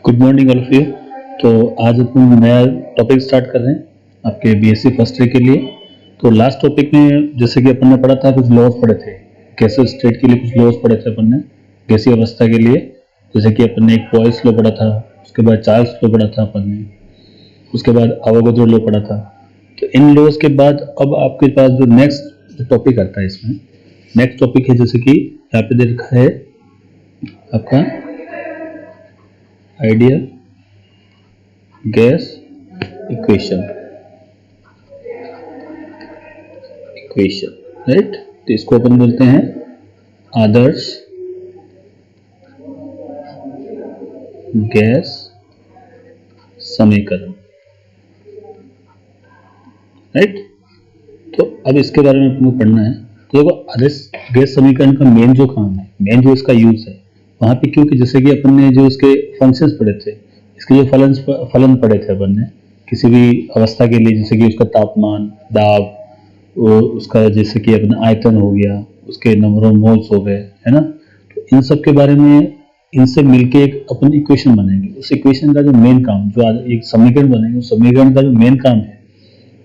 Good morning all of you. तो आज अपन नया टॉपिक स्टार्ट कर रहे हैं आपके बीएससी फर्स्ट ईयर के लिए। तो लास्ट टॉपिक में जैसे कि अपन ने पढ़ा था, कुछ लॉज पढ़े थे, गैसीय स्टेट के लिए कुछ लॉज पढ़े थे अपन ने, गैसीय अवस्था के लिए। जैसे कि अपन ने एक बॉयल्स लॉ पढ़ा था, उसके बाद चार्ल्स लॉ पढ़ा था अपन ने, उसके बाद अवोगाद्रो लॉ पढ़ा था। तो इन लॉज के बाद अब आपके पास जो नेक्स्ट टॉपिक आता है, इसमें नेक्स्ट टॉपिक है जैसे कि यहाँ पे दे रखा है आपका आइडियल गैस इक्वेशन, राइट। तो इसको अपन बोलते हैं आदर्श गैस समीकरण, राइट। तो अब इसके बारे में अपन को पढ़ना है। तो देखो, आदर्श गैस समीकरण का मेन जो काम है, मेन जो इसका यूज है वहां पे, क्योंकि जैसे कि अपन ने जो इसके फंक्शंस पढ़े थे, इसके जो फलन पढ़े थे अपन ने किसी भी अवस्था के लिए, जैसे कि उसका तापमान, दाब, उसका जैसे कि अपना आयतन हो गया, उसके नंबर ऑफ मोल्स हो गए, है ना। तो इन सब के बारे में, इनसे मिलके एक अपन इक्वेशन बनाएंगे। उस इक्वेशन का जो मेन काम, जो एक समीकरण बनाएंगे, उस समीकरण का जो मेन काम है,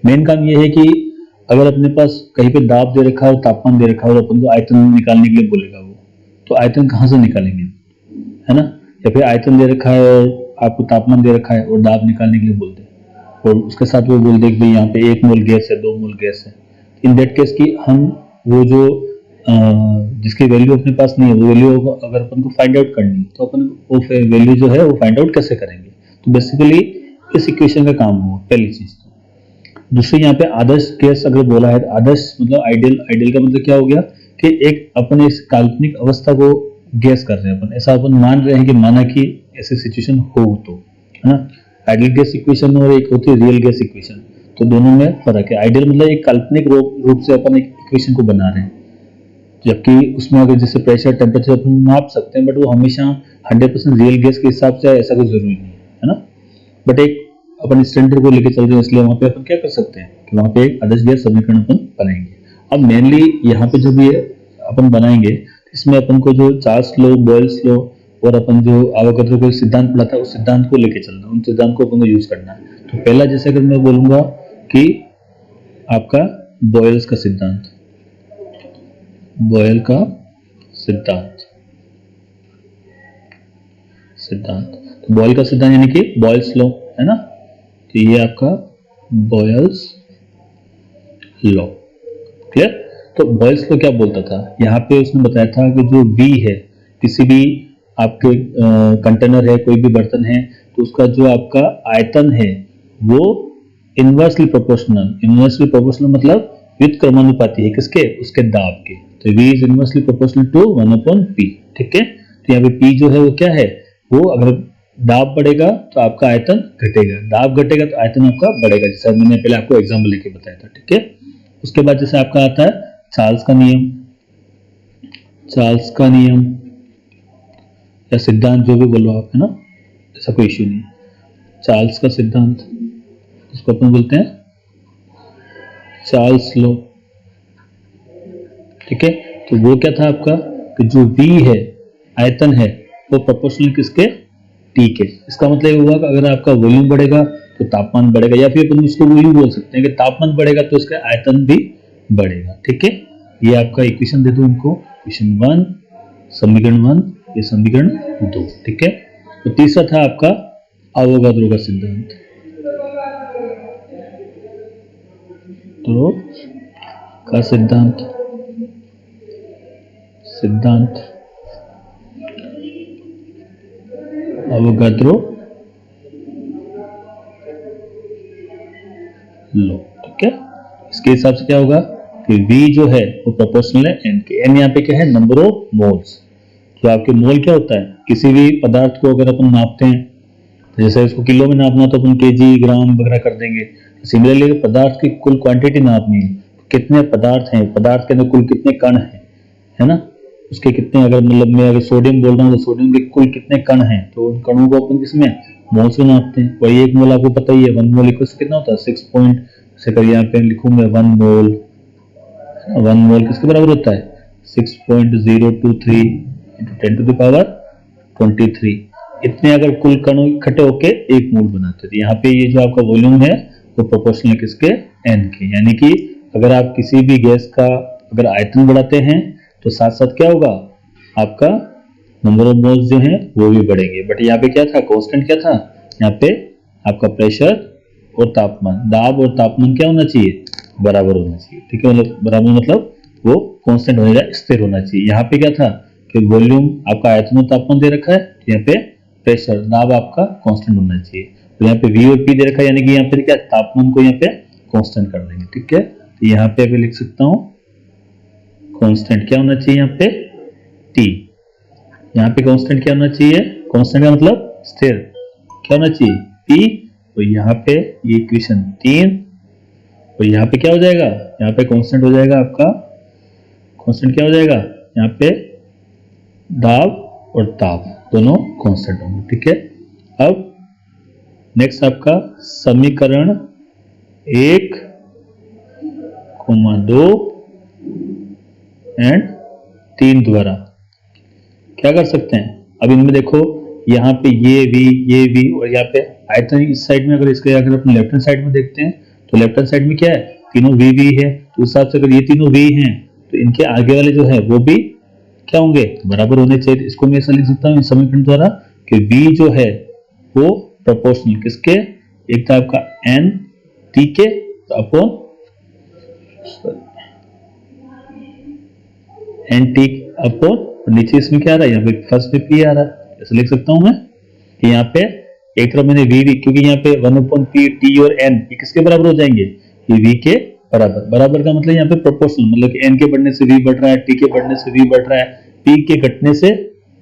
मेन काम ये है कि अगर अपने पास कहीं पे दाब दे रखा है और तापमान दे रखा है और अपन को आयतन निकालने के लिए बोलेगा वो, तो आयतन कहाँ से निकालेंगे, है ना। या फिर आयतन दे रखा है और आपको तापमान दे रखा है और दाब निकालने के लिए बोल दे, और उसके साथ वो बोल दे कि भाई यहाँ पे 1 मोल गैस है, 2 मोल गैस है। इन दैट केस की हम वो जो जिसकी वैल्यू अपने पास नहीं है, वो वैल्यू अगर अपन को फाइंड आउट करनी है, तो अपन वो वैल्यू जो है वो फाइंड आउट कैसे करेंगे। तो बेसिकली इस इक्वेशन का काम हुआ पहली चीज। दूसरी, यहाँ पे आदर्श गैस अगर बोला है, आदर्श मतलब आइडियल, आइडियल का मतलब क्या हो गया कि एक अपन इस काल्पनिक अवस्था को गैस कर रहे हैं, अपन ऐसा अपन मान रहे हैं कि माना कि ऐसी सिचुएशन हो, तो है ना। आइडियल गैस इक्वेशन और एक होती है रियल गैस इक्वेशन, तो दोनों में फर्क है। आइडियल मतलब एक काल्पनिक रूप से अपन एक इक्वेशन को बना रहे हैं, जबकि उसमें अगर जैसे प्रेशर, टेम्परेचर अपन माप सकते हैं, बट वो हमेशा 100% रियल गैस के हिसाब से ऐसा कोई जरूरी नहीं है ना। बट एक अपन स्टैंडर्ड को लेकर चल रहे हैं, इसलिए वहां पे अपन क्या कर सकते हैं कि वहां पे एक आदर्श गैस समीकरण अपन बनाएंगे। अब मेनली यहाँ पे जब ये अपन बनाएंगे, इसमें अपन को जो चार्ल्स लॉ, बॉयल्स लॉ और अपन जो अवोगाद्रो का सिद्धांत पढ़ा था, उस सिद्धांत को लेके चलना, उन सिद्धांत को अपन को यूज करना है। तो पहला, जैसे अगर मैं बोलूंगा कि आपका बॉयल्स का सिद्धांत, बॉयल का सिद्धांत, तो बॉयल का सिद्धांत यानी कि बॉयल्स लॉ, है ना। तो ये आपका बॉयल्स लॉ, क्लियर। तो बॉयल्स लॉ क्या बोलता था, यहाँ पे उसने बताया था कि जो V है, किसी भी आपके कंटेनर है, कोई भी बर्तन है, तो उसका जो आपका आयतन है वो इनवर्सली प्रोपोर्शनल मतलब व्युत्क्रमानुपाती है, किसके, उसके दाब के। तो V is inversely proportional to 1/P, ठीक है। तो यहाँ पे P जो है वो क्या है, वो अगर दाब बढ़ेगा तो आपका आयतन घटेगा, दाब घटेगा तो आयतन आपका बढ़ेगा, जैसा मैंने पहले आपको एग्जाम्पल लेके बताया था, ठीक है। उसके बाद जैसे आपका आता है चार्ल्स का नियम, चार्ल्स का नियम या सिद्धांत, जो भी बोलो आप, है ना, ऐसा कोई इश्यू नहीं है। चार्ल्स का सिद्धांत, इसको अपन बोलते हैं चार्ल्स लॉ, ठीक है। तो वो क्या था आपका कि जो V है, आयतन है, वो प्रोपोर्शनल किसके, T के। इसका मतलब ये हुआ कि अगर आपका वॉल्यूम बढ़ेगा तो तापमान बढ़ेगा, या फिर अपन उसको वॉल्यूम बोल सकते हैं कि तापमान बढ़ेगा तो इसका आयतन भी बढ़ेगा, ठीक है। ये आपका इक्वेशन दे दो उनको, इक्वेशन 1, समीकरण 1, ये समीकरण 2, ठीक है। तो तीसरा था आपका अवोगाद्रो का सिद्धांत, तो का सिद्धांत अवोगाद्रो लॉ, ठीक है। इसके हिसाब से क्या होगा कि V जो है वो प्रोपोर्शनल है N के। N यहाँ पे क्या है, नंबर ऑफ मोल्स। तो आपके मोल क्या होता है, किसी भी पदार्थ को अगर अपन नापते हैं, तो जैसे इसको किलो में नापना तो अपन केजी, ग्राम वगैरह कर देंगे। सिमिलरली पदार्थ की कुल क्वांटिटी नापनी है, कितने पदार्थ हैं, पदार्थ के अंदर कुल कितने कण हैं, है ना, उसके कितने, अगर मतलब मैं अगर सोडियम बोल रहा हूँ तो सोडियम के कुल कितने कण हैं, तो उन कणों को अपन किसमें, मोल से नापते हैं। वही 1 मोल आपको पता ही है, 1 मोल इक्वल कितना होता है, 6 पॉइंट से कर यहाँ पे लिखूँ मैं 1 मोल, 1 मोल किसके बराबर होता है, 6.023 × 10⁻⁴ 23, इतने अगर कुल कण इकट्ठे होके एक मोल बनाते थे। यहाँ पे ये जो आपका वॉल्यूम है वो प्रोपोर्शनल है किसके, n के। यानी कि अगर आप किसी भी गैस का अगर आयतन बढ़ाते हैं तो साथ साथ क्या होगा, आपका नंबर ऑफ मोल्स जो हैं वो भी बढ़ेंगे। बट यहाँ पे क्या था, कांस्टेंट क्या था, यहाँ पे आपका प्रेशर और तापमान, दाब और तापमान क्या होना चाहिए, बराबर होना चाहिए। ठीक है, मतलब बराबर मतलब वो कांस्टेंट होने जाए, स्थिर होना चाहिए। यहाँ पे क्या था कि वॉल्यूम आपका आयतन और तापमान दे रखा है, यहाँ पे प्रेशर दाब आपका कांस्टेंट होना चाहिए। तो यहाँ पे V और P दे रखा है, यानी कि यहाँ पे क्या तापमान को यहाँ पे कांस्टेंट कर देंगे। ठीक है, तो यहाँ पे अभी लिख सकता हूँ कांस्टेंट क्या होना चाहिए, यहाँ पे T। यहाँ पे कांस्टेंट क्या होना चाहिए, कांस्टेंट का मतलब स्थिर, क्या होना चाहिए P। तो यहाँ पे ये इक्वेशन 3, तो यहाँ पे क्या हो जाएगा, यहाँ पे कांस्टेंट हो जाएगा आपका, कांस्टेंट क्या हो जाएगा, यहाँ पे दाब और ताप दोनों कांस्टेंट होंगे। ठीक है, अब नेक्स्ट आपका समीकरण 1, 2 एंड 3 द्वारा क्या कर सकते हैं। अब इनमें देखो यहाँ पे ये V और यहाँ पे आयतन इस साइड में, अगर इसके अगर अपने लेफ्ट हैंड साइड में देखते हैं तो लेफ्ट हैंड साइड में क्या है, तीनों V है। तो उस हिसाब से अगर ये तीनों V हैं तो इनके आगे वाले जो है वो भी क्या होंगे, बराबर होने चाहिए। इसको मैं ऐसा लिख सकता हूँ समीकरण द्वारा कि V जो है वो प्रोपोर्शनल किसके, एक था आपका N T के अपॉन N T अपॉन, नीचे इसमें क्या आ रहा है, यहाँ पे फर्स्ट पे P आ रहा है। ऐसे लिख सकता हूँ मैं कि यहाँ पे एक तरफ मैंने V क्योंकि यहाँ पे 1/P T और N ये किसके बराबर हो जाएंगे, ये V के बराबर। बराबर का मतलब यहाँ पे प्रोपोर्शनल, मतलब कि N के बढ़ने से V बढ़ रहा है, T के बढ़ने से V बढ़ रहा है, P के घटने से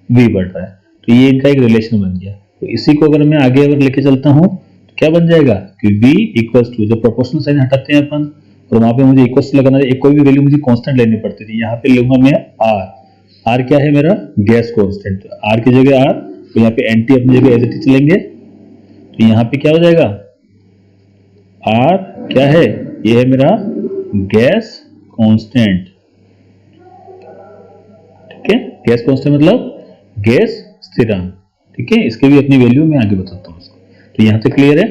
V बढ़ रहा है। तो ये इनका एक रिलेशन बन गया। तो इसी को अगर मैं आगे अगर लेके चलता हूँ तो क्या बन जाएगा कि V इक्वल्स टू, जब प्रोपोर्शनल साइन हटाते हैं अपन और वहां पे मुझे इक्वल्स लगाना है, एक कोई भी वैल्यू मुझे कांस्टेंट लेनी पड़ती थी। यहाँ पे लूंगा मैं R क्या है मेरा, गैस कांस्टेंट, R की जगह R, तो यहाँ पे NT अपनी जगह एज इट इज चलेंगे। तो यहाँ पे क्या हो जाएगा, R क्या है, ये है मेरा गैस कांस्टेंट। ठीक है, गैस कांस्टेंट मतलब गैस स्थिरांक। ठीक है, इसके भी अपनी वैल्यू मैं आगे बताता हूँ इसको। तो यहाँ से क्लियर है।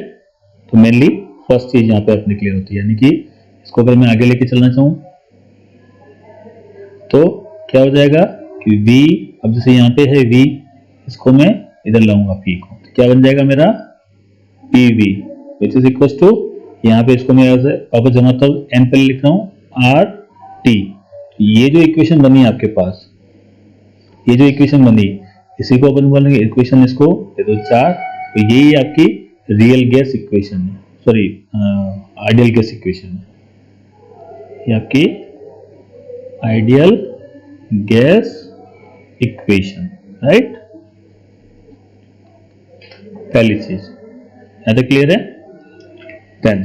तो मेनली फर्स्ट चीज यहाँ पे अपनी क्लियर होती है, यानी कि इसको अगर मैं आगे लेके चलना चाहूँ तो क्या हो जाएगा कि V, अब जैसे यहाँ पे है V, इसको मैं इधर लाऊंगा P को, तो क्या बन जाएगा मेरा PV which is equal to, यहाँ पे इसको मैं वापस जमाता हूँ, N पहले लिख रहा हूँ RT। ये जो इक्वेशन बनी आपके पास, ये जो इक्वेशन बनी, इसी को अपन बोलेंगे इक्वेशन, इसको दे दो 4। तो यही आपकी रियल गैस इक्वेशन है, सॉरी आइडियल गैस इक्वेशन है, ये आपकी आइडियल गैस इक्वेशन, राइट। पहली चीज यहां तक क्लियर है। देन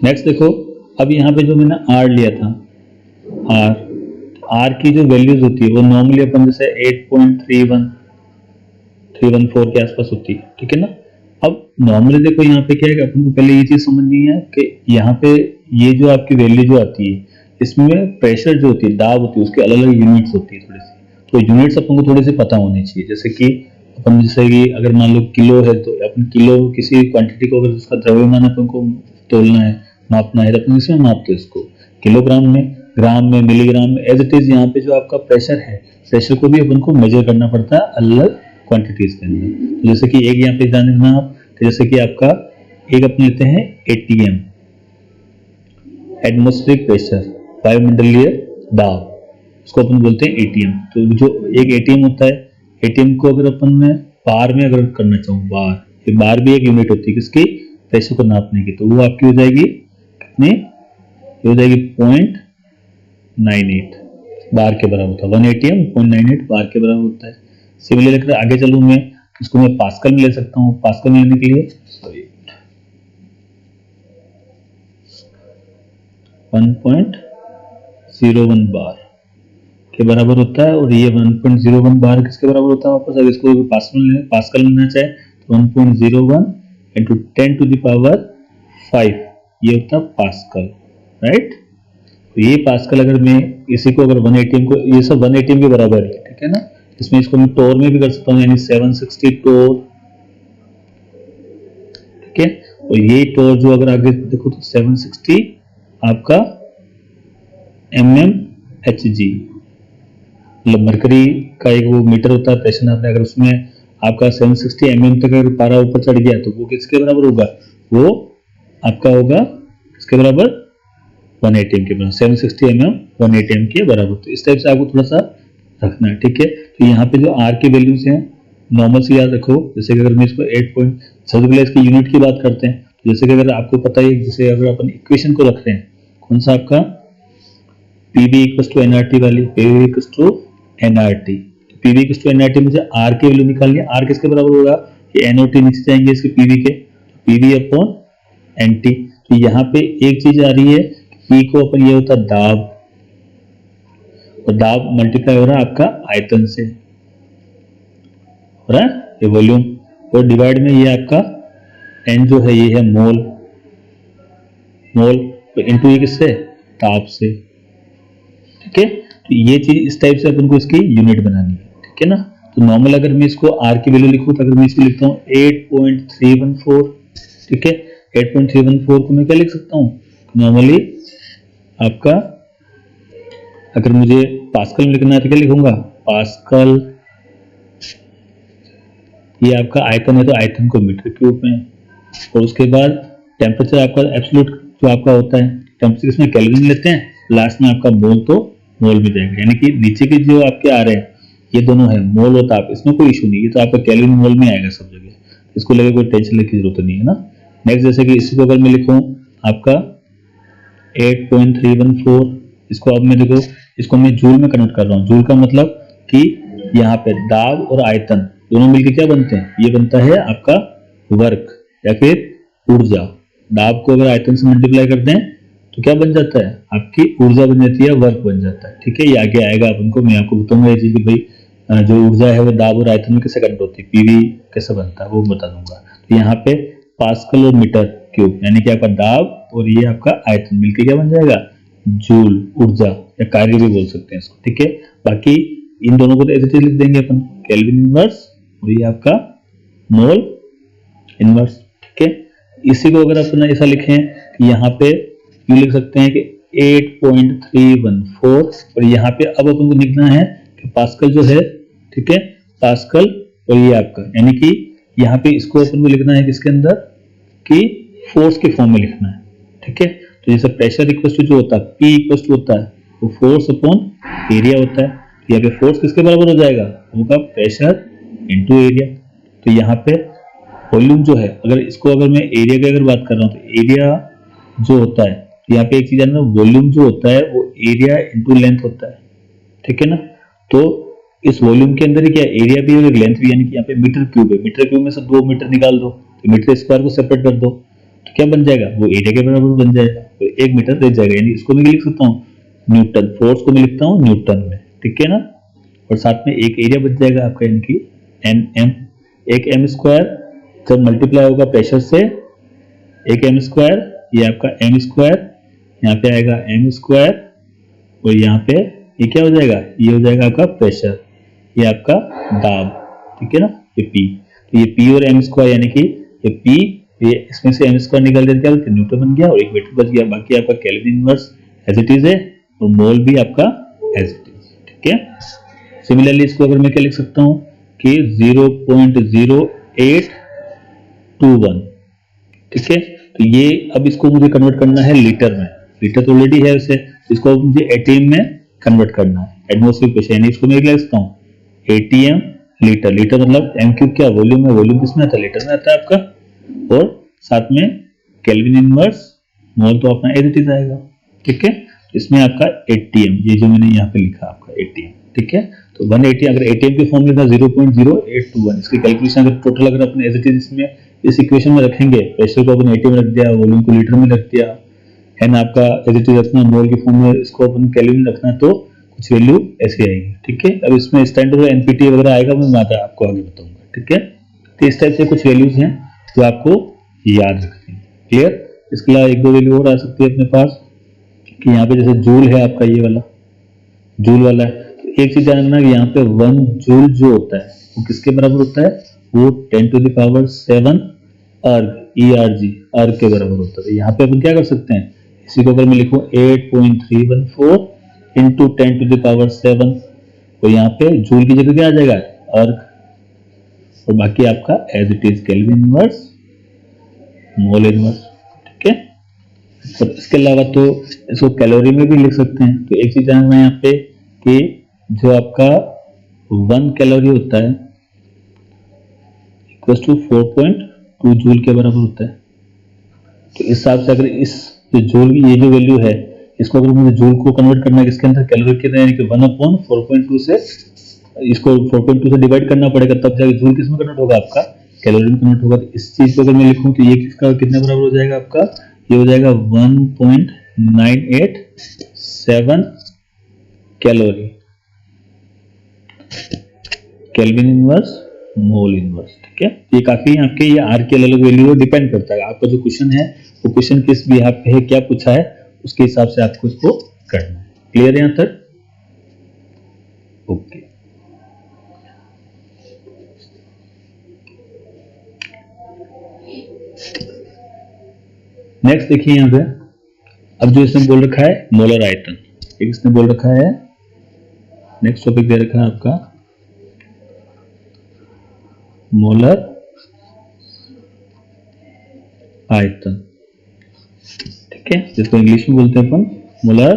नेक्स्ट देखो, अब यहाँ पे जो मैंने R लिया था, R की जो वैल्यूज होती है वो नॉर्मली अपन जैसे 8.314 के आसपास होती है। ठीक है ना। अब नॉर्मली देखो यहाँ पे क्या है, अपन को पहले ये चीज समझनी है कि यहाँ पे ये जो आपकी वैल्यू जो आती है इसमें प्रेशर जो होती है, दाब होती है, उसके अलग अलग यूनिट्स होती है थोड़ी सी। तो यूनिट्स अपन को थोड़ी सी पता होनी चाहिए। जैसे कि अपन जैसे कि अगर मान लो किलो है तो अपन किलो किसी क्वांटिटी को अगर उसका द्रव्यमान अपन को तोलना है, मापना है, तो अपन इसमें मापते हैं इसको किलोग्राम में, ग्राम में, मिलीग्राम में। एज इट इज यहाँ पे जो आपका प्रेशर है, प्रेशर को भी अपन को मेजर करना पड़ता है अलग क्वांटिटीज के अंदर। तो जैसे कि एक यहाँ पे ध्यान रखना आप, जैसे कि आपका एक अपने लेते हैं ATM, एटमॉस्फेरिक प्रेशर, वायुमंडलीय दाब, उसको अपन बोलते हैं ATM। तो जो एक ATM होता है, ATM को अगर अपन में बार में अगर करना चाहूँ, बार भी एक यूनिट होती है किसकी, प्रेशर को नापने की। तो वो आपकी हो जाएगी कितनी, हो जाएगी 0.98 बार के बराबर होता है। 1 ATM 0.98 बार के बराबर होता है। सिमिलर लेकर आगे चलूँ मैं, इसको मैं पास्कल में ले सकता हूँ। पास्कल में लेने के लिए 1.01 बार के बराबर होता है, और ये 1.01 बार किसके बराबर होता है वापस, अगर इसको पास्कल में लेना चाहे तो 1.01 into 10 to the power 5 ये होता है पास्कल, राइट। तो ये पास्कल अगर मैं इसी को अगर 1 एटीएम को, ये सब 1 एटीएम के बराबर है, ठीक है ना। इसमें इसको मैं टोर में भी कर सकता हूँ, यानी 760 टोर, ठीक है। और ये टोर जो अगर आगे देखो तो 760 आपका mmHg, मतलब मरकरी का एक वो मीटर होता है, प्रेशर नापने, अगर उसमें आपका 760 mm तक अगर पारा ऊपर चढ़ गया तो वो किसके बराबर होगा, वो आपका होगा किसके बराबर, 1 एटीएम के बराबर, 760 mm 1 एटीएम के बराबर। तो इस टाइप से आपको थोड़ा सा रखना है, ठीक है। तो यहाँ पे जो आर की वैल्यूज हैं नॉर्मल से याद रखो, जैसे कि अगर मैं इसको 8 पॉइंट, सबसे पहले इसकी यूनिट की बात करते हैं। तो जैसे कि अगर आपको पता है, जैसे अगर अपन इक्वेशन को रख रहे हैं, कौन सा आपका पीवी इक्वल्स टू एनआरटी वाली, PV equals to NRT, PV equals to NRT, मुझे आर की वैल्यू निकालनी है। आर किसके बराबर होगा, कि एनओटी नीचे जाएंगे इसके पीवी के, पीवी अपॉन एनटी। तो यहाँ पे एक चीज आ रही है, पी को अपन ये होता है दाब, और दाब मल्टीप्लाई हो रहा है आपका आयतन से, हो रहा है ये वॉल्यूम, और डिवाइड में ये आपका एन जो है ये है मोल, मोल तो इनटू ये किससे, ताप से, ठीक है। तो ये चीज इस टाइप से अपन को इसकी यूनिट बनानी है, ठीक है ना। तो नॉर्मल अगर मैं इसको आर की वैल्यू लिखूं, तो अगर मैं इसको लिखता हूँ 8.314, ठीक है। 8.314 को मैं क्या लिख सकता हूँ, नॉर्मली आपका अगर मुझे पास्कल में लिखना है तो क्या लिखूंगा, पास्कल, ये आपका आयतन है तो आयतन को मीटर क्यूब में, और उसके बाद टेम्परेचर आपका एब्सोल्यूट जो आपका होता है, टेम्परेचर इसमें केल्विन लेते हैं, लास्ट में आपका मोल तो मोल में जाएगा, यानी कि नीचे के जो आपके आ रहे हैं ये दोनों है मोल और ताप, इसमें कोई इशू नहीं, ये तो आपका केल्विन मोल में आएगा सब जगह, इसको लेकर कोई टेंशन लेने की जरूरत नहीं है ना। नेक्स्ट जैसे कि इसी को अगर मैं लिखूं आपका 8.314, इसको अब मैं देखो, इसको मैं जूल में कन्वर्ट कर रहा हूँ। जूल का मतलब कि यहाँ पे दाब और आयतन दोनों मिलकर क्या बनते हैं, ये बनता है आपका वर्क या फिर ऊर्जा। दाब को अगर आयतन से मल्टीप्लाई करते हैं तो क्या बन जाता है, आपकी ऊर्जा बन जाती है, वर्क बन जाता है, ठीक है। ये आगे आएगा अपन को, मैं आपको बताऊंगा ये चीज कि भाई जो ऊर्जा है वो दाब और आयतन में कैसे कन्वर्ट होती है, पीवी कैसे बनता है वो बता दूंगा। तो यहाँ पे पास्कल और मीटर क्यूब, यानी कि आपका दाब और ये आपका आयतन मिलकर क्या बन जाएगा, जूल, ऊर्जा या कार्य भी बोल सकते हैं इसको, ठीक है। बाकी इन दोनों को तो ऐसे लिख देंगे अपन, केल्विन इनवर्स और ये आपका मोल इनवर्स, ठीक है। इसी को अगर अपन ऐसा लिखें कि यहाँ पे यू लिख सकते हैं कि 8.314, और यहाँ पे अब अपन को लिखना है कि पास्कल जो है, ठीक है, पास्कल और ये आपका, यानी कि यहाँ पे इसको अपन को लिखना है किसके अंदर, कि फोर्स के फॉर्म में लिखना है, ठीक है। तो जैसे प्रेशर इक्वल टू जो होता है P इक्वल टू होता है वो फोर्स अपॉन एरिया होता है, यहाँ पे फोर्स किसके बराबर हो जाएगा, होगा प्रेशर इनटू एरिया। तो यहाँ पे वॉल्यूम जो है, अगर इसको अगर मैं एरिया की अगर बात कर रहा हूँ तो एरिया जो होता है, तो यहाँ पे एक चीज है ना, वॉल्यूम जो होता है वो एरिया इनटू लेंथ होता है, ठीक है ना। तो इस वॉल्यूम के अंदर ही क्या एरिया भी और लेंथ भी, यानी कि यहाँ पे मीटर क्यूब है, मीटर क्यूब में से 2 मीटर निकाल दो तो मीटर स्क्वायर को सेपरेट कर दो, तो क्या बन जाएगा, वो एरिया के बराबर बन जाएगा, तो 1 मीटर रह जाएगा, यानी इसको मैं लिख सकता हूँ न्यूटन, फोर्स को मैं लिखता हूँ न्यूटन में, ठीक है ना। और साथ में एक एरिया बच जाएगा आपका, यानी कि एम, एक एम स्क्वायर जब मल्टीप्लाई होगा प्रेशर से, एक एम स्क्वायर, ये आपका एम स्क्वायर, यहाँ पे आएगा एम स्क्वायर, और यहाँ पे ये क्या हो जाएगा, ये हो जाएगा आपका प्रेशर, ये आपका दाब, ठीक है ना, ये पी। तो ये पी और एम स्क्वायर, यानी कि ये पी, ये इसमें से एम स्क्वायर निकाल देते क्या बोलते हैं, न्यूटन बन गया, और 1 मीटर बच गया। बाकी आपका kelvin inverse as it is है, और मोल भी आपका एज इट इज, ठीक है। सिमिलरली इसको अगर मैं क्या लिख सकता हूँ कि 0.0821, ठीक है। तो ये अब इसको मुझे कन्वर्ट करना है लीटर में, लीटर तो ऑलरेडी है वैसे, इसको मुझे एटीएम में कन्वर्ट करना है, एटमॉस्फेरिक प्रेशर, यानी इसको मैं क्या लिख सकता हूँ एटीएम लीटर, लीटर मतलब एम क्यूब क्या वॉल्यूम है, वॉल्यूम किसमें आता है, लीटर में आता है आपका, और साथ में केल्विन इनवर्स, मोल तो अपना एज इट इज आएगा, ठीक है। इसमें आपका एटीएम, ये जो मैंने यहाँ पे लिखा आपका एटीएम, ठीक है। तो 180 अगर एटीएम की फॉर्म लिखा 0.0821, इसकी कैलकुलेशन अगर टोटल अगर अपन एज इट इज इसमें इस इक्वेशन में रखेंगे, प्रेशर को अपन एटीएम रख दिया, वॉल्यूम को लीटर में रख दिया है ना, आपका एज इट इज रखना, मोल की फॉर्म में इसको अपन केल्विन में रखना, तो कुछ वैल्यू ऐसी आएगी, ठीक है। अब इसमें स्टैंडर्ड एनपीटी वगैरह आएगा, मैं आपको आगे बताऊंगा, ठीक है। तो इस टाइप से कुछ वैल्यूज हैं जो आपको याद रखनी है, क्लियर। इसके अलावा 1-2 वैल्यू और आ सकती है अपने पास, कि यहाँ पे जैसे जूल है आपका, ये वाला जूल वाला है, तो एक चीज ध्यान रखना कि यहाँ पे 1 जूल जो होता है वो किसके बराबर होता है, वो 10⁷ अर्ग, ERG, अर्ग के बराबर होता है। तो यहाँ पे अपन क्या कर सकते हैं, इसी को अगर मैं लिखूं 8.314 इंटू 10⁷, तो यहाँ पे जूल की जगह क्या आ जाएगा, अर्ग, और बाकी आपका as it is kelvin inverse, mole inverse. ठीक है, और इसके अलावा तो इसको कैलोरी में भी लिख सकते हैं। तो एक चीज जानना है यहाँ पे कि जो आपका 1 कैलोरी होता है इक्वल टू 4.2 जूल के बराबर होता है। तो इस हिसाब से अगर इस जो जूल की ये जो वैल्यू है, इसको अगर मुझे जूल को कन्वर्ट करना है किसके अंदर, कैलोरी के अंदर, यानी कि 1/4.2 से इसको 4.2 से डिवाइड करना पड़ेगा, तब जाके जूल किस में कन्वर्ट होगा, आपका कैलोरी में कन्वर्ट होगा। तो इस चीज को अगर मैं लिखूं तो ये किसका कितने बराबर हो जाएगा आपका, ये हो जाएगा 1.987 calorie, kelvin inverse, mole inverse. ठीक है, ये काफी आपके ये आर की अलग वैल्यू डिपेंड करता है, आपका जो क्वेश्चन है वो क्वेश्चन किस बिहाफ पे है, क्या पूछा है, उसके हिसाब से आपको इसको करना है। क्लियर है यहाँ तक? ओके, नेक्स्ट देखिए यहाँ पे, अब जो इसने बोल रखा है मोलर आयतन, एक इसने बोल रखा है, नेक्स्ट टॉपिक दे रखा है आपका मोलर आयतन। ठीक है, जिसको इंग्लिश में बोलते हैं अपन मोलर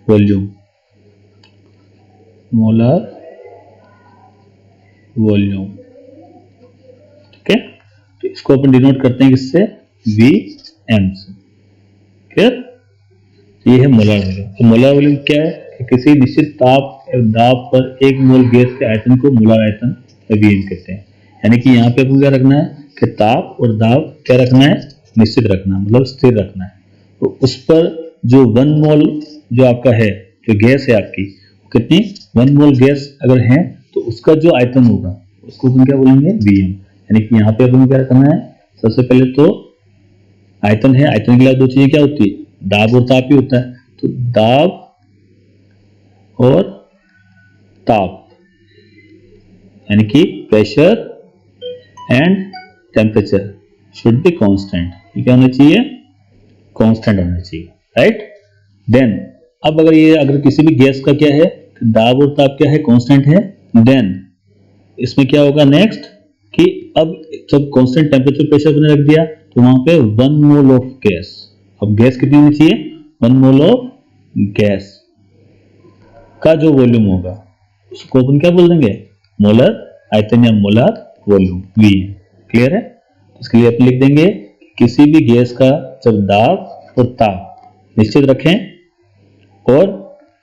वॉल्यूम, मोलर वॉल्यूम। ठीक है, तो इसको अपन डिनोट करते हैं किससे, Vm से। क्लियर, ये है मोलर वॉल्यूम। तो मोलर वॉल्यूम क्या है कि किसी निश्चित ताप और दाब पर 1 मोल गैस के आयतन को मोलर आयतन Vm कहते हैं। यानी कि यहाँ पे अपन क्या रखना है कि ताप और दाब क्या रखना है, निश्चित रखना, मतलब स्थिर रखना है। तो उस पर जो 1 मोल जो आपका है, जो गैस है आपकी, कितनी 1 मोल गैस अगर है तो उसका जो आयतन होगा उसको अपन क्या बोलेंगे, Vm। यानी कि यहाँ पे अपन क्या रखना है, सबसे पहले तो आयतन है, आयतन के लिए दो चीजें क्या होती है, दाब और ताप ही होता है। तो दाब और ताप यानी कि pressure and temperature should be constant. ये क्या होना चाहिए, कांस्टेंट होना चाहिए, राइट। देन अब अगर किसी भी गैस का क्या है, दाब और ताप क्या है, कांस्टेंट है, देन इसमें क्या होगा नेक्स्ट कि अब जब कांस्टेंट टेम्परेचर प्रेशर मैंने रख दिया तो वहां पे 1 मोल ऑफ गैस, अब गैस कितनी होनी चाहिए, 1 मोल ऑफ गैस का जो वॉल्यूम होगा उसको अपन क्या बोल देंगे, मोलर आयतन या मोलर वॉल्यूम, Vm। क्लियर है, इसके लिए अपन लिख देंगे किसी भी गैस का जब दाब और ताप निश्चित रखें और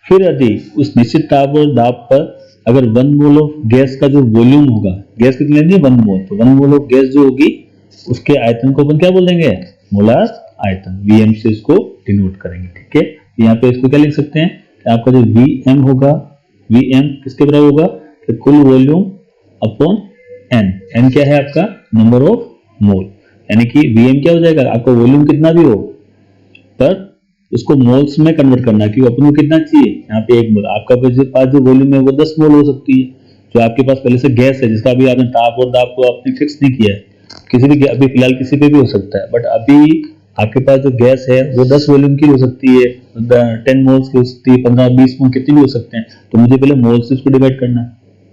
फिर यदि उस निश्चित ताप और दाब पर अगर 1 मोल ऑफ गैस का जो वॉल्यूम होगा, गैस कितनी लेनी है 1 मोल, तो 1 मोल ऑफ गैस जो होगी उसके आयतन को अपन क्या बोल देंगे, मोलर आयतन, Vm से इसको डिनोट करेंगे। ठीक है, यहाँ पे इसको क्या लिख सकते हैं कि आपका जो Vm होगा, Vm किसके बराबर होगा कि कुल वॉल्यूम अपॉन n, n क्या है आपका नंबर ऑफ मोल, यानी कि Vm क्या हो जाएगा, आपका वॉल्यूम कितना भी हो पर उसको मोल्स में कन्वर्ट करना है, क्योंकि अपन को कितना चाहिए, यहाँ पे 1 मोल, आपका पास जो वॉल्यूम है वो 10 मोल हो सकती है, जो आपके पास पहले से गैस है जिसका अभी आपने ताप और दाब को आपने फिक्स नहीं किया है, किसी भी अभी फिलहाल किसी पे भी हो सकता है, बट अभी आपके पास जो गैस है वो 10 वॉल्यूम की हो सकती है, 10 मोल्स की हो सकती है, 15-20 मोल कितनी भी हो सकते हैं। तो मुझे पहले मोल से इसको डिवाइड करना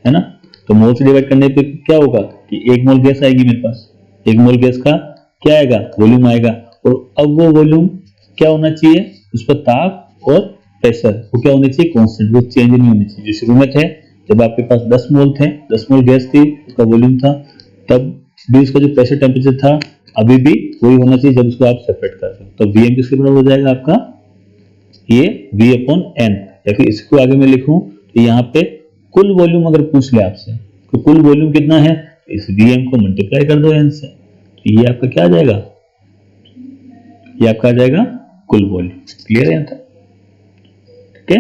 है ना, तो मोल से डिवाइड करने पे क्या होगा कि 1 मोल गैस आएगी मेरे पास, 1 मोल गैस का क्या आएगा, वॉल्यूम आएगा, और अब वो वॉल्यूम क्या होना चाहिए, उस पर ताप और प्रेशर वो क्या होने चाहिए, कांस्टेंट, वो चेंज नहीं होने चाहिए। जो शुरू में थे जब आपके पास 10 मोल थे, 10 मोल गैस थी, उसका वॉल्यूम था, तब भी उसका जो प्रेशर टेम्परेचर था अभी भी वही होना चाहिए जब उसको आप सेपरेट कर रहे हो। तो Vm किसके बराबर हो जाएगा आपका, ये V अपॉन n, या फिर इसको आगे मैं लिखूं तो यहाँ पे कुल वॉल्यूम अगर पूछ ले आपसे तो कुल वॉल्यूम कितना है, इस Vm को मल्टीप्लाई कर दो n से, तो ये आपका क्या आ जाएगा, ये आपका आ जाएगा कुल वॉल्यूम। क्लियर है यहाँ तक? ठीक है,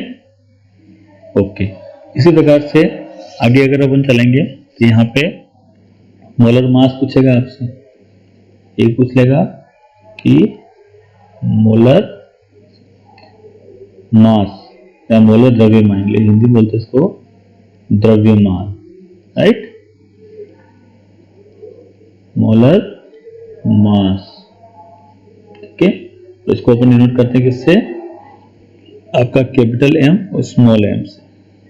ओके। इसी प्रकार से आगे अगर अपन चलेंगे तो यहाँ पे मोलर मास पूछेगा आपसे, ये पूछ लेगा कि मोलर मास या मोलर द्रव्यमान, हिंदी बोलते हैं इसको द्रव्यमान, राइट, मोलर मास, ठीक है। तो इसको अपन डिनोट करते हैं किससे, आपका कैपिटल एम और स्मॉल एम से,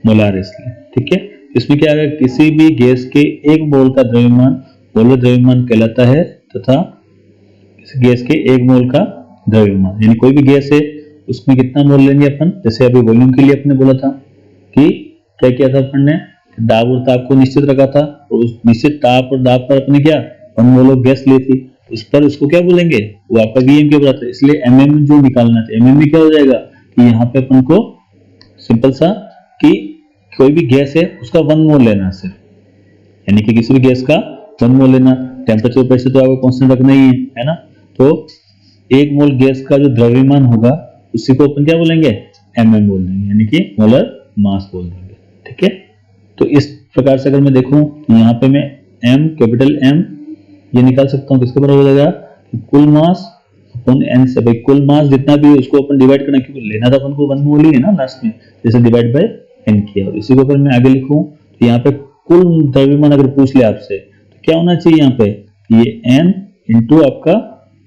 मोलारिसली, ठीक है। इसमें क्या है, किसी भी गैस के एक मोल का द्रव्यमान मोलर द्रव्यमान कहलाता है, तथा किसी गैस के एक मोल का द्रव्यमान, यानी कोई भी गैस है उसमें कितना मोल लेंगे अपन, जैसे अभी वॉल्यूम के लिए अपने बोला था कि क्या किया था अपन ने, दाब और ताप को निश्चित रखा था, और उस निश्चित ताप और दाब पर अपने क्या 1 मोल ऑफ गैस ली थी, उस पर उसको क्या बोलेंगे, वो आपका वीएम के बराबर है, इसलिए एमएम जो निकालना था, एमएम में क्या हो जाएगा कि यहाँ पे अपन को सिंपल सा कि कोई भी गैस है उसका 1 मोल लेना सिर्फ, यानी कि किसी भी गैस का 1 मोल लेना, टेम्परेचर प्रेशर तो आपको कांस्टेंट रखना ही है ना, तो 1 मोल गैस का जो द्रव्यमान होगा उसी को अपन क्या बोलेंगे, एमएम बोल देंगे, यानी कि मोलर मास बोल देंगे, ठीक है। तो इस प्रकार से अगर मैं देखूं तो यहाँ पे मैं एम, कैपिटल एम ये निकाल सकता हूँ, किसके बराबर हो जाएगा, कुल मास अपन एन से, भाई कुल मास जितना भी है उसको अपन डिवाइड करना, क्योंकि लेना तो अपन को 1 मोल ही है ना लास्ट में, जैसे डिवाइड बाय एन किया, और इसी को अगर मैं आगे लिखूं तो यहाँ पे कुल द्रव्यमान अगर पूछ ले आपसे तो क्या होना चाहिए यहाँ पे, ये एन इंटू आपका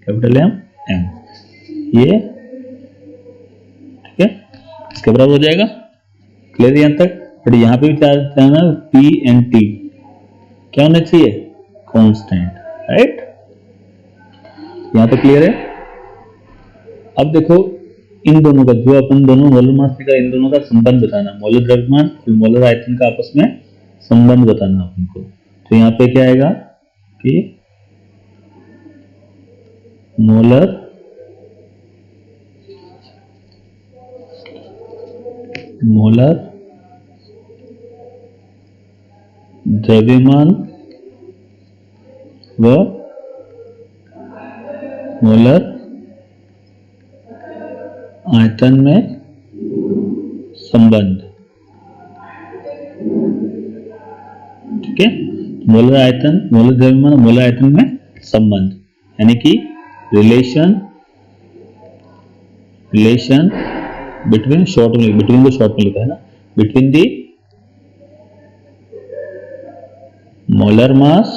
कैपिटल एम एम, ये ठीक है, इसके बराबर हो जाएगा, क्लियर यहाँ तक। बट यहाँ पे भी क्या है, पी एन टी क्या होना चाहिए, कांस्टेंट, राइट, यहाँ पे क्लियर है। अब देखो इन दोनों का जो अपन दोनों मोलर मास का, इन दोनों का संबंध बताना, मोलर द्रव्यमान और मोलर आयतन का आपस में संबंध बताना अपन को, तो यहाँ पे क्या आएगा कि मोलर द्रव्यमान व मोलर आयतन में संबंध, ठीक है, मोलर आयतन, मोलर द्रव्यमान, मोलर आयतन में संबंध, यानी कि रिलेशन बिटवीन, शॉर्ट में, बिटवीन को शॉर्ट में लिखा है ना, between the molar mass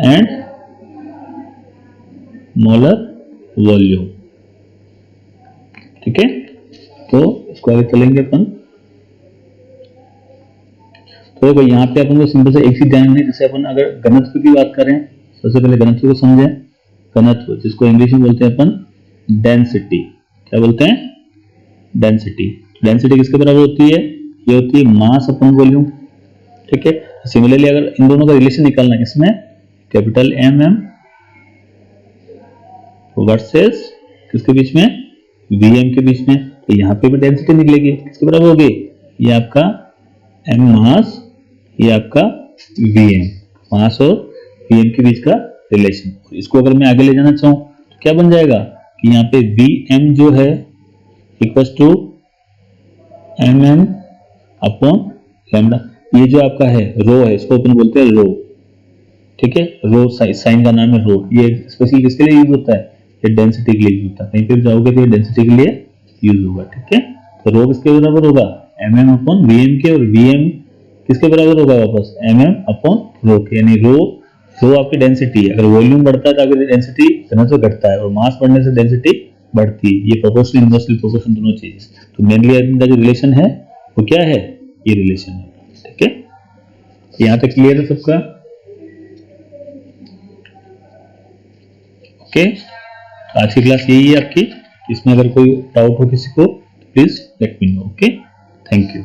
and molar volume, ठीक है। तो इसको आगे चलेंगे अपन, तो भाई यहाँ पे अपन को सिंपल से एक चीज ध्यान दें, जैसे अपन अगर घनत्व की बात करें, सबसे पहले घनत्व को समझें, घनत्व जिसको इंग्लिश में बोलते हैं अपन डेंसिटी, क्या बोलते हैं, डेंसिटी, डेंसिटी किसके बराबर होती है, ये होती है मास अपॉन वॉल्यूम, ठीक है। सिमिलरली अगर इन दोनों का रिलेशन निकालना है, इसमें कैपिटल एम एम वर्सेस किसके बीच में, वीएम के बीच में, तो यहाँ पे भी डेंसिटी निकलेगी, किसके बराबर होगी, ये आपका एम मास, ये आपका वीएम, मास और वीएम के बीच का रिलेशन। इसको अगर मैं आगे ले जाना चाहूँ तो क्या बन जाएगा कि यहाँ पे वीएम जो है equals to M M upon lambda, ये जो आपका है रो है, इसको अपन बोलते हैं रो, ठीक है, रो साइन का नाम है रो, ये स्पेशली किसके लिए यूज होता है, ये डेंसिटी के लिए यूज होता है, कहीं पे भी जाओगे तो ये डेंसिटी के लिए यूज होगा, ठीक है। तो रो किसके बराबर होगा, एम एम अपॉन वीएम के, और वीएम किसके बराबर होगा वापस, एम एम अपॉन रो के, यानी रो आपकी डेंसिटी है, अगर वॉल्यूम बढ़ता है तो आपकी डेंसिटी घनत्व घटता है, और मास बढ़ने से डेंसिटी बढ़ती है, ये प्रोपोर्शनल इनवर्सली प्रोपोर्शन दोनों चीज, तो मेनली इनका जो रिलेशन है वो क्या है, ये रिलेशन है, ठीक है। यहाँ तक क्लियर है सबका, ओके। आज की क्लास यही है आपकी, इसमें अगर कोई डाउट हो किसी को please let me know, okay, thank you.